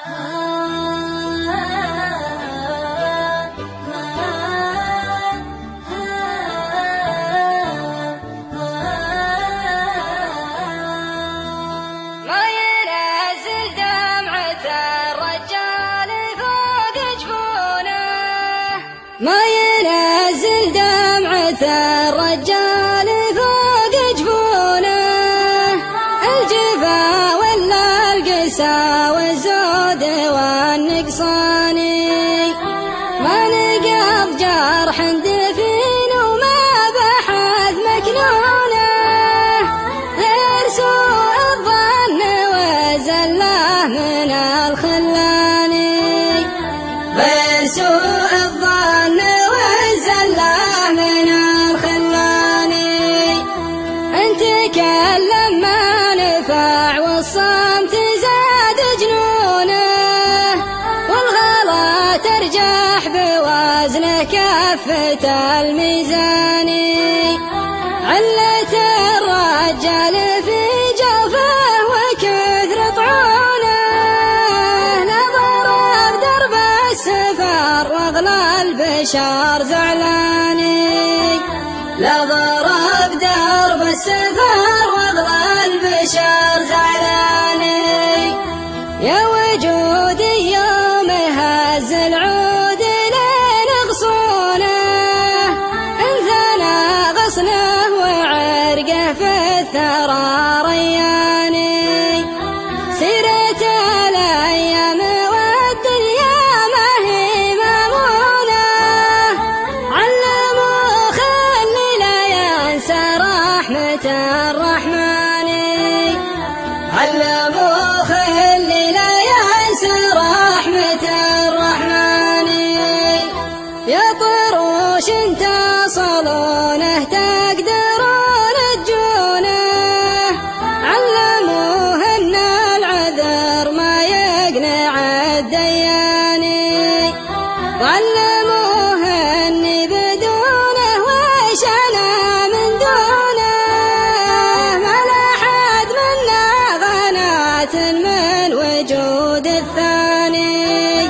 ما ينزل دمعة الرجال فوق جفونه، الجفا ولا القسا والزود والنقصاني، ما نقض جرح دفين وما بحث مكنونه، غير سوء الظن وزله من الخلاني، غير سوء الظن وزله من الخلاني. انت تكلم ما نفع والصمت زاد جنونه، والغلا ترجح بوزن كفة الميزاني، علة الرجال في جوفه وكثر طعونه، لا ضرب درب السفر واغلى البشر زعلاني، لا ضرب درب السفر واغلى البشر زعلاني. يا وجودي يوم هز العود لين غصونه، انثنى غصنه وعرقه في الثرى رياني، سيرة الايام والدنيا ما هي مامونه، علموا خلي لا ينسى رحمة الرحمن، علموا خلي لا ينسى رحمة الرحمن. يا طروش تصلونه تقدرون تجونه، علموه ان العذر ما يقنع الدياني، وعلموه اني بدونه وش انا من دونه، ما لحد منا غنات من وجود الثاني،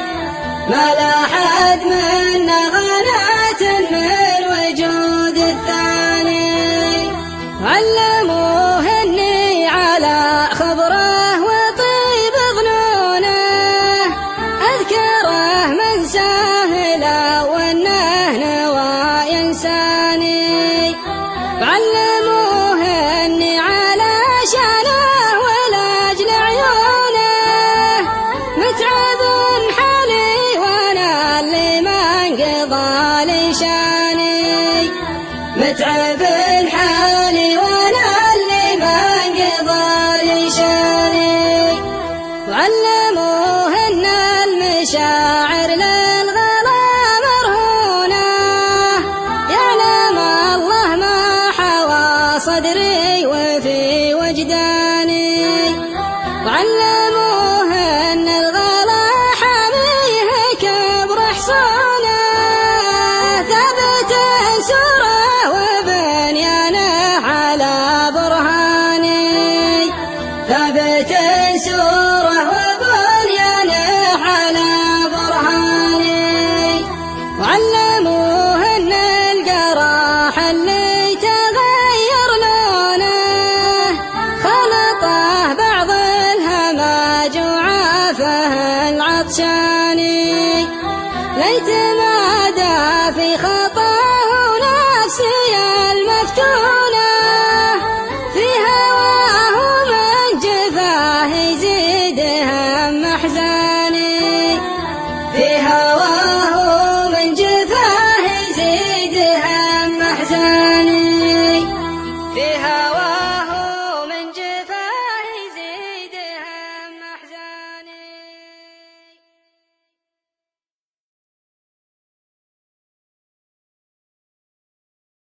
ما لحد منا غنات من وجود الثاني. علموه اني على خبره وطيب ظنونه، اذكره من سهله وانه نوى ينساني، وعلموه اني على شانه ولاجل عيونه، متعب حالي وانا اللي ما انقضى لي شاني، متعب حالي وانا اللي ما انقضى لي شاني. وعلموه ان المشاعر للغلا مرهونه، يعلم الله ما حوى صدري وفي وجداني، وعلموه ان الغلا حاميه كبر حصونه، ثابت سوره وبنيانه على برهاني، ثابت سوره وبنيانه على برهاني. وعلموه ان الجراح اللي تغير لونه، خلطه بعض الهماج وعافه العطشاني، ليت ما دا في